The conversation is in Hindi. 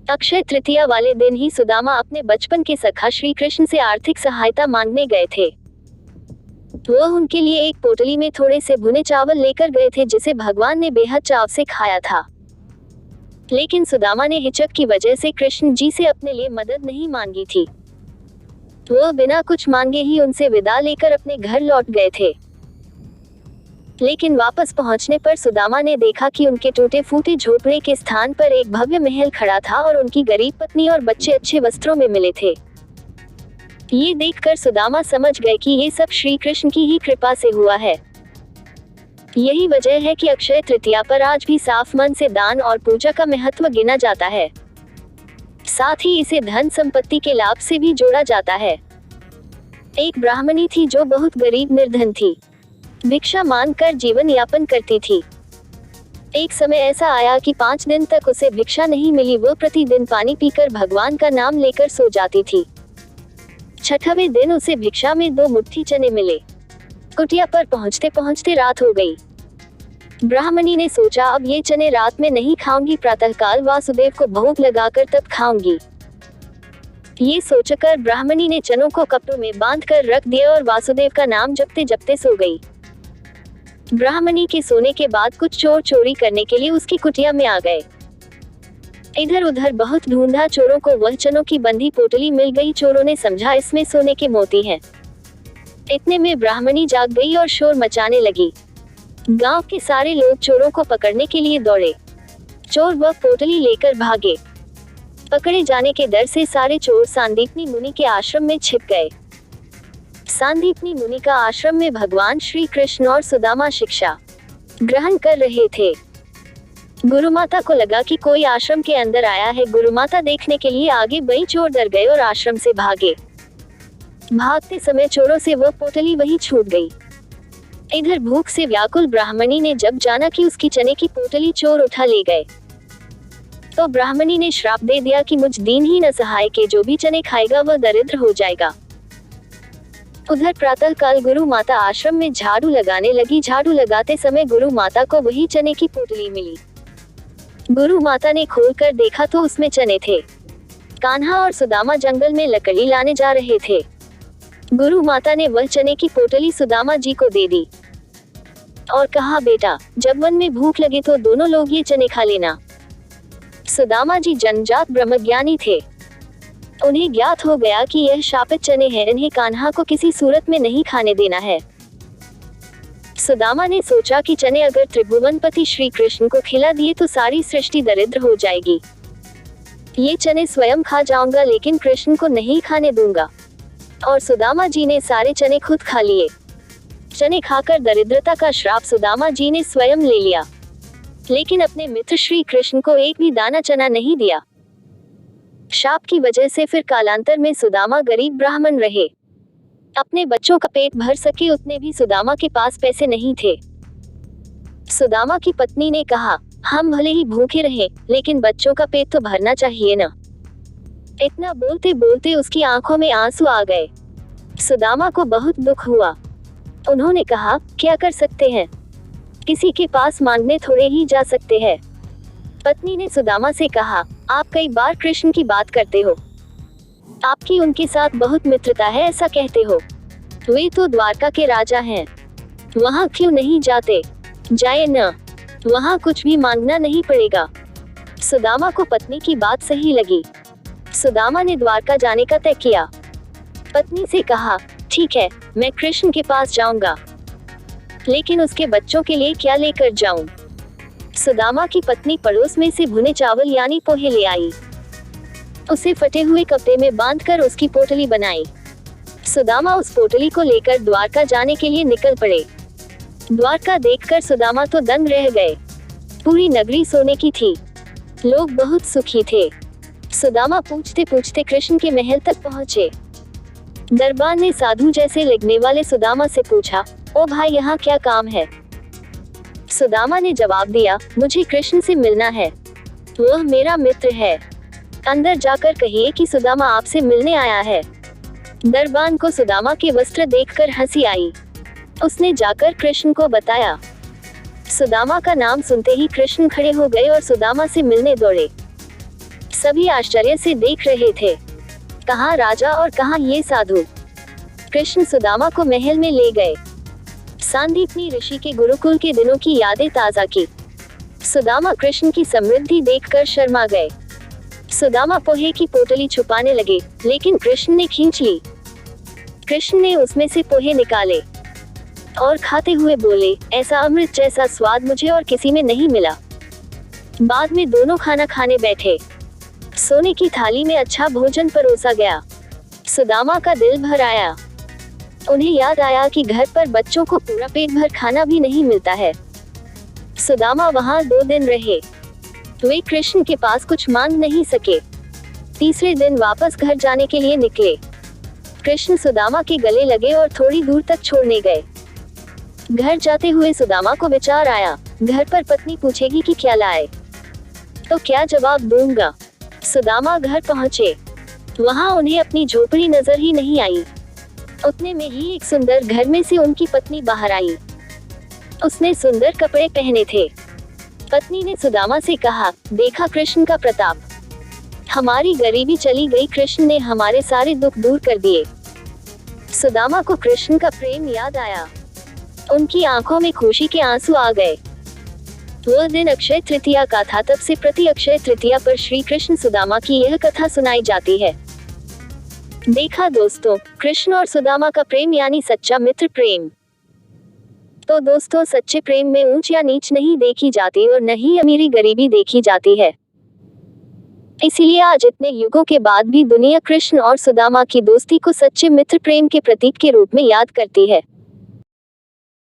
अक्षय तृतीया वाले दिन ही सुदामा अपने बचपन के सखा श्री कृष्ण से आर्थिक सहायता मांगने गए थे। वह उनके लिए एक पोटली में थोड़े से भुने चावल लेकर गए थे जिसे भगवान ने बेहद चाव से खाया था। लेकिन सुदामा ने हिचक की वजह से कृष्ण जी से अपने लिए मदद नहीं मांगी थी। वह बिना कुछ मांगे ही उनसे विदा लेकर अपने घर लौट गए थे। लेकिन वापस पहुंचने पर सुदामा ने देखा कि उनके टूटे फूटे झोपड़े के स्थान पर एक भव्य महल खड़ा था और उनकी गरीब पत्नी और बच्चे अच्छे वस्त्रों में मिले थे। ये देखकर सुदामा समझ गए कि ये सब श्री कृष्ण की ही कृपा से हुआ है। यही वजह है कि अक्षय तृतीया पर आज भी साफ मन से दान और पूजा का महत्व गिना जाता है। साथ ही इसे धन संपत्ति के लाभ से भी जोड़ा जाता है। एक ब्राह्मणी थी जो बहुत गरीब निर्धन थी। भिक्षा मांगकर जीवन यापन करती थी। एक समय ऐसा आया कि 5 दिन तक उसे भिक्षा नहीं मिली। वो प्रतिदिन पानी पीकर भगवान का नाम लेकर सो जाती थी। 6वें दिन उसे भिक्षा में 2 मुट्ठी चने मिले। कुटिया पर पहुंचते पहुंचते रात हो गई। ब्राह्मणी ने सोचा अब ये चने रात में नहीं खाऊंगी, प्रातःकाल वासुदेव को भोग लगाकर तब खाऊंगी। ये सोचकर ब्राह्मणी ने चनों को कपड़ों में बांधकर रख दिया और वासुदेव का नाम जपते जपते सो गई। ब्राह्मणी के सोने के बाद कुछ चोर चोरी करने के लिए उसकी कुटिया में आ गए। इधर उधर बहुत ढूंढा, चोरों को वह चनों की बंधी पोटली मिल गई। चोरों ने समझा इसमें सोने के मोती हैं। इतने में ब्राह्मणी जाग गई और शोर मचाने लगी। गांव के सारे लोग चोरों को पकड़ने के लिए दौड़े। चोर वह पोटली लेकर भागे। पकड़े जाने के डर से सारे चोर सांदीपनी मुनि के आश्रम में छिप गए। सांदीपनी मुनि का आश्रम में भगवान श्री कृष्ण और सुदामा शिक्षा ग्रहण कर रहे थे। गुरुमाता को लगा कि कोई आश्रम के अंदर आया है। गुरुमाता देखने के लिए आगे बढ़ी। चोर डर गए और आश्रम से भागे। भागते समय चोरों से वह पोटली वहीं छूट गई। इधर भूख से व्याकुल ब्राह्मणी ने जब जाना कि उसकी चने की पोटली चोर उठा ले गए, तो ब्राह्मणी ने श्राप दे दिया कि मुझ दीनहीन असहाय के जो भी चने खाएगा वह दरिद्र हो जाएगा। उधर प्रातःकाल गुरु माता आश्रम में झाड़ू लगाने लगी। झाड़ू लगाते समय गुरु माता को वही चने की पोटली मिली। गुरु माता ने खोलकर देखा तो उसमें चने थे। कान्हा और सुदामा जंगल में लकड़ी लाने जा रहे थे। गुरु माता ने वह चने की पोटली सुदामा जी को दे दी और कहा, बेटा जब वन में भूख लगे तो दोनों लोग ये चने खा लेना। सुदामा जी जन्मजात ब्रह्मज्ञानी थे। उन्हें ज्ञात हो गया कि यह शापित चने हैं, इन्हें कान्हा को किसी सूरत में नहीं खाने देना है। सुदामा ने सोचा कि चने अगर त्रिभुवनपति श्री कृष्ण को खिला दिए तो सारी सृष्टि दरिद्र हो जाएगी। ये चने स्वयं खा जाऊंगा लेकिन कृष्ण को नहीं खाने दूंगा। और सुदामा जी ने सारे चने खुद खा लिए। चने खाकर दरिद्रता का श्राप सुदामा जी ने स्वयं ले लिया, लेकिन अपने मित्र श्री कृष्ण को एक भी दाना चना नहीं दिया। शाप की वजह से फिर कालांतर में सुदामा गरीब ब्राह्मण रहे। अपने बच्चों का पेट भर सके उतने भी सुदामा के पास पैसे नहीं थे। सुदामा की पत्नी ने कहा, हम भले ही भूखे रहे लेकिन बच्चों का पेट तो भरना चाहिए ना। इतना बोलते बोलते उसकी आंखों में आंसू आ गए। सुदामा को बहुत दुख हुआ। उन्होंने कहा, क्या कर सकते हैं, किसी के पास मांगने थोड़े ही जा सकते हैं। पत्नी ने सुदामा से कहा, आप कई बार कृष्ण की बात करते हो, आपकी उनके साथ बहुत मित्रता है ऐसा कहते हो। वे तो द्वारका के राजा हैं, वहाँ क्यों नहीं जाते? जाए न, वहाँ कुछ भी मांगना नहीं पड़ेगा। सुदामा को पत्नी की बात सही लगी। सुदामा ने द्वारका जाने का तय किया। पत्नी से कहा, ठीक है मैं कृष्ण के पास जाऊंगा, लेकिन उसके बच्चों के लिए क्या लेकर जाऊं? सुदामा की पत्नी पड़ोस में से भुने चावल यानी पोहे ले आई। उसे फटे हुए कपड़े में बांधकर उसकी पोटली बनाई। सुदामा उस पोटली को लेकर द्वारका जाने के लिए निकल पड़े। द्वारका देखकर सुदामा तो दंग रह गए। पूरी नगरी सोने की थी, लोग बहुत सुखी थे। सुदामा पूछते पूछते कृष्ण के महल तक पहुँचे। दरबार ने साधु जैसे लगने वाले सुदामा से पूछा, ओ भाई यहाँ क्या काम है? सुदामा ने जवाब दिया, मुझे कृष्ण से मिलना है, वह मेरा मित्र है। अंदर जाकर कहिए कि सुदामा आपसे मिलने आया है। दरबान को सुदामा के वस्त्र देखकर हंसी आई। उसने जाकर कृष्ण को बताया। सुदामा का नाम सुनते ही कृष्ण खड़े हो गए और सुदामा से मिलने दौड़े। सभी आश्चर्य से देख रहे थे। कहाँ राजा और कहाँ ये साधु। कृष्ण सुदामा को महल में ले गए। सांदीपनी ऋषि के गुरुकुल के दिनों की यादें ताजा की। सुदामा कृष्ण की समृद्धि देखकर शर्मा गए। सुदामा पोहे की पोटली छुपाने लगे, लेकिन कृष्ण ने खींच ली। कृष्ण ने उसमें से पोहे निकाले और खाते हुए बोले, ऐसा अमृत जैसा स्वाद मुझे और किसी में नहीं मिला। बाद में दोनों खाना खाने बैठे। सोने की थाली में अच्छा भोजन परोसा गया। सुदामा का दिल भर आया। उन्हें याद आया कि घर पर बच्चों को पूरा पेट भर खाना भी नहीं मिलता है। सुदामा वहां 2 दिन रहे। वे कृष्ण के पास कुछ मांग नहीं सके। तीसरे दिन वापस घर जाने के लिए निकले। कृष्ण सुदामा के गले लगे और थोड़ी दूर तक छोड़ने गए। घर जाते हुए सुदामा को विचार आया, घर पर पत्नी पूछेगी कि क्या लाए, तो क्या जवाब दूंगा। सुदामा घर पहुंचे। वहां उन्हें अपनी झोपड़ी नजर ही नहीं आई। उतने में ही एक सुंदर घर में से उनकी पत्नी बाहर आई। उसने सुंदर कपड़े पहने थे। पत्नी ने सुदामा से कहा, देखा कृष्ण का प्रताप, हमारी गरीबी चली गई, कृष्ण ने हमारे सारे दुख दूर कर दिए। सुदामा को कृष्ण का प्रेम याद आया। उनकी आंखों में खुशी के आंसू आ गए। वह दिन अक्षय तृतीया का था। तब से प्रति अक्षय तृतीया पर श्री कृष्ण सुदामा की यह कथा सुनाई जाती है। देखा दोस्तों, कृष्ण और सुदामा का प्रेम यानी सच्चा मित्र प्रेम। तो दोस्तों, सच्चे प्रेम में ऊंच या नीच नहीं देखी जाती और न ही अमीरी गरीबी देखी जाती है। इसीलिए आज इतने युगों के बाद भी दुनिया कृष्ण और सुदामा की दोस्ती को सच्चे मित्र प्रेम के प्रतीक के रूप में याद करती है।